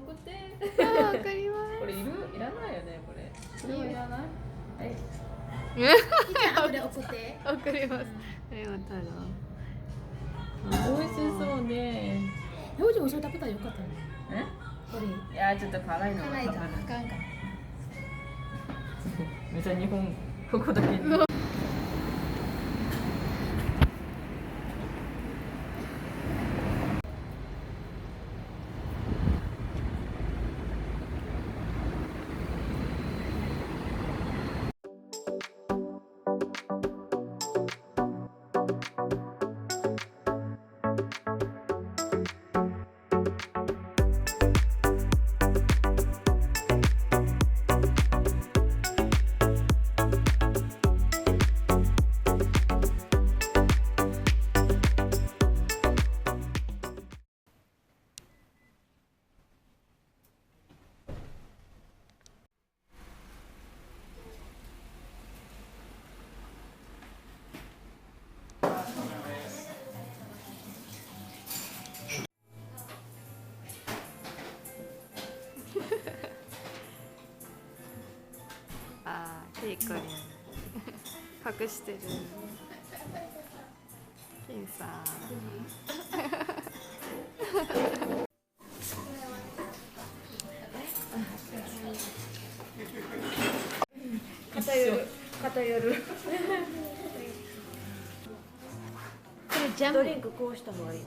送って。あ、わかります。これいらないよね、これ。それはいらない。はい。これ送って。送ります。ありがとう。美味しそうね。表情そう食べたらよかったね。これ。いや、ちょっと辛いのが辛いか。あかんか。めっちゃ日本ここだけ。あー、ケイコに隠してる。金さん。偏る。これジャム。ドリンクこうした方がいい。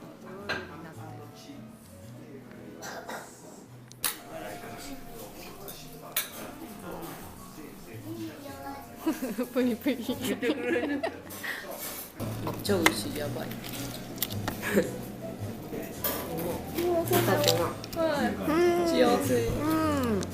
プニプニ。めっちゃ美味しい、やばい。はい。幸せ。うん。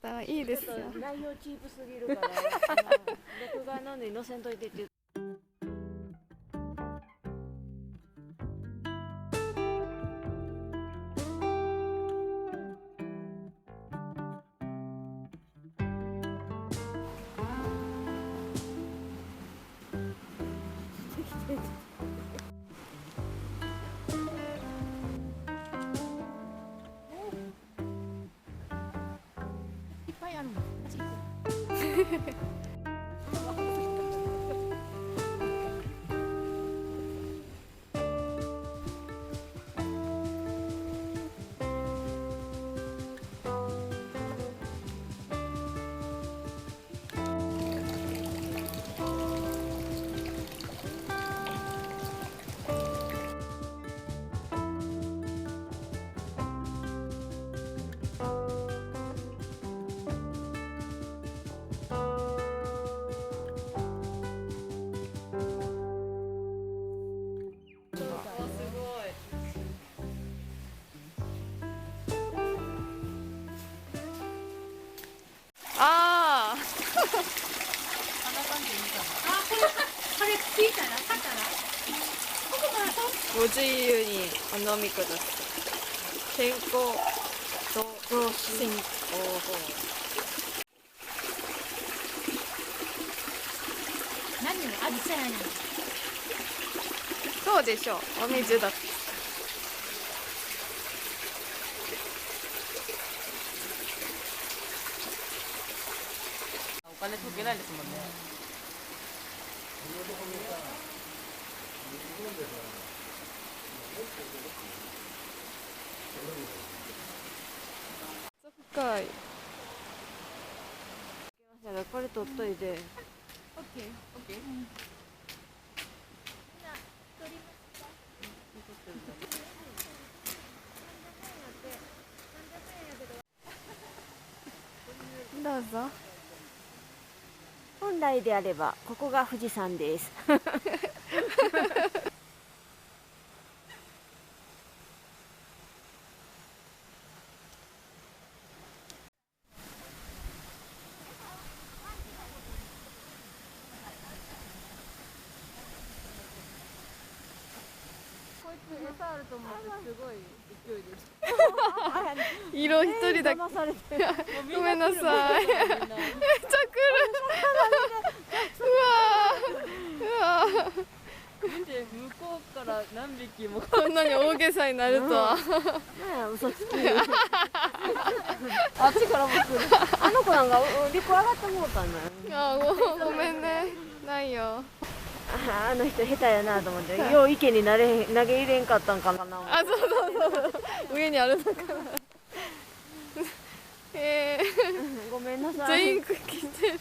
あ、いいですよ。内容チープすぎるから録画なのに載せんといてって言って。いっぱいあるの。ああ。これついたら買ったら。ご自由にお飲みください。健康と進行法。何味せないの。そうでしょう。お水だって。お金溶けないですもんね。深い。これ取っといて。オッケー、オッケー。どうぞ。本来であればここが富士山です。こいつ餌あると思ってすごい勢いです。色一人だけ。騙されてる。ごめんなさい。めっちゃ来る。うわー。見て向こうから何匹も。こんなに大げさになるとは。ねえ、嘘つき。あっちからも来る。あの子なんか陸上がってもうたんだよ。あ、ごめんね。ないよ。あの人下手やなと思って、よう池に投げ入れんかったんかな。あ、そう上にあるのかな。ごめんなさい。全員来て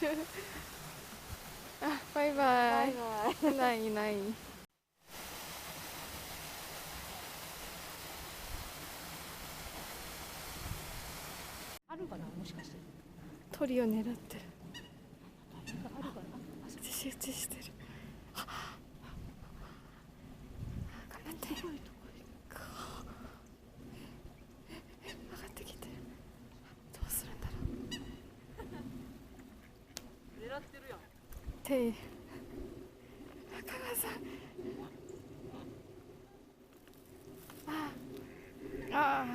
る。あ、バイバイ。ないない。あるかな、もしかして。鳥を狙ってる。あるかな。集中してる。頑張って。上がってきてる。どうするんだろう。狙ってるやん。手。中川さん。ああ。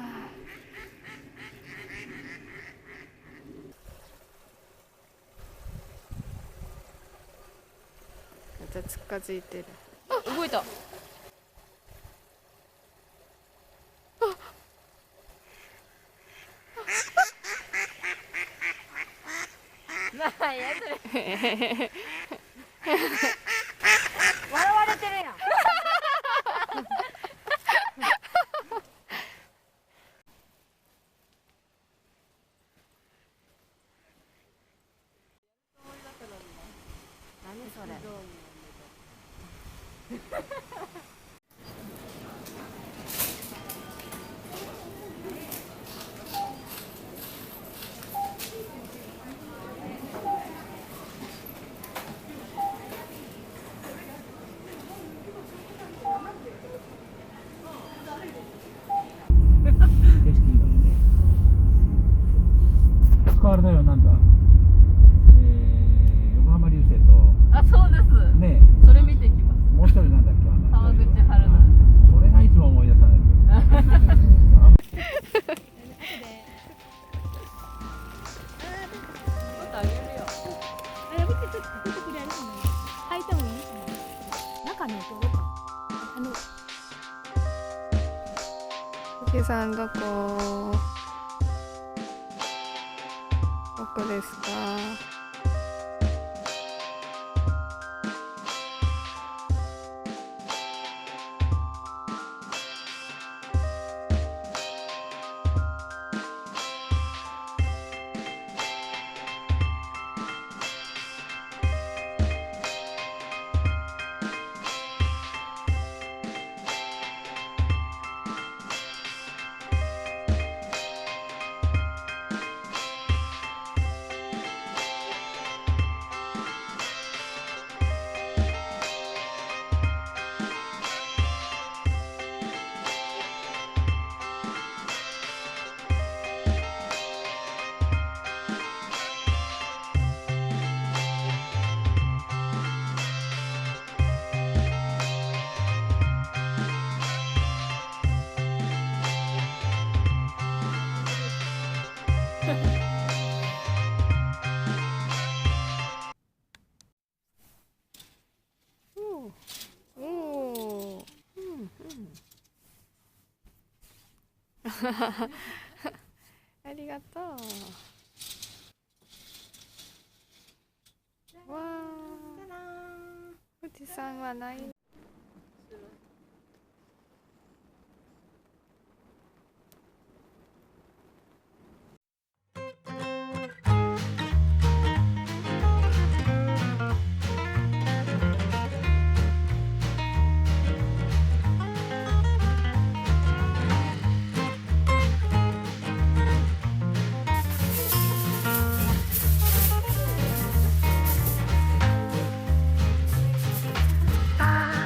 また近づいてる。あ、動いた。なんやそれ。笑われてるやん。何それ。あれだよ、なんだ、横浜流星と、あ、そうです。ねそれ見てきます。もう一人なんだっけ、川口春奈。それがいつも思い出さない。あげるよ。あ、やめて、ちょっと出てくれるの。履いてもいい。中のところか。富士山どこですか？ありがとう。わあ、富士山はない。あ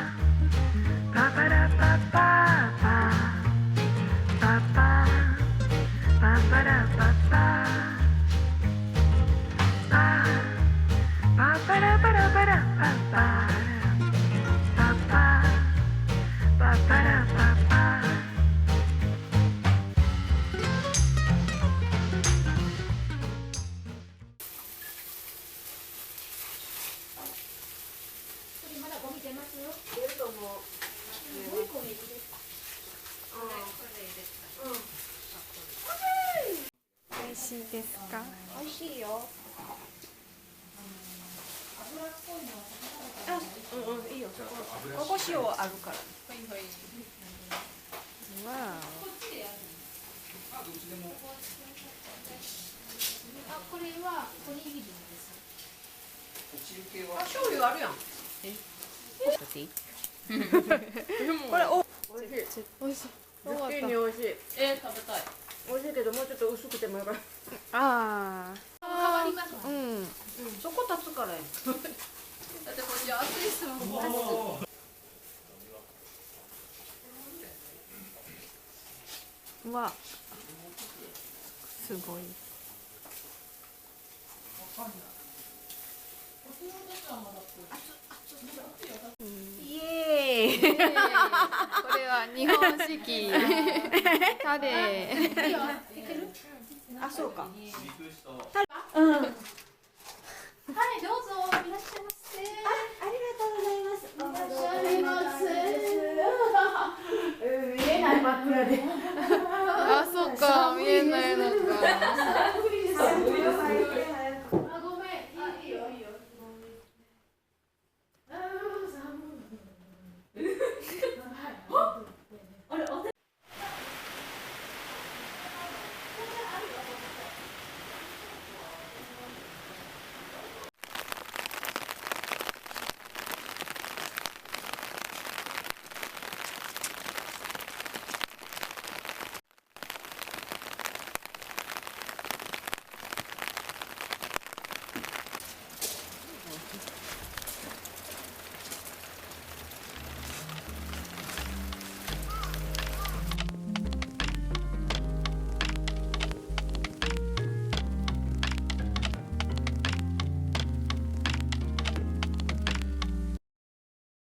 ですか？美味しいよ。あ、いいよ。ここ塩あるから。わこれはおにぎりです。醤油あるやん。これおお。美味しい。ズッキーニ美味しい。食べたい。美味しいけどもうちょっと薄くてもよかった。あ変わりますあ。うん。そこ立つからや。だってこっち熱いっすもん。うわ。すごい。イエーイ。これは日本式タレ。あ、そうか。はいどうぞいらっしゃいませ。ありがとうございます。いらっしゃいませ。見えない真っ暗で。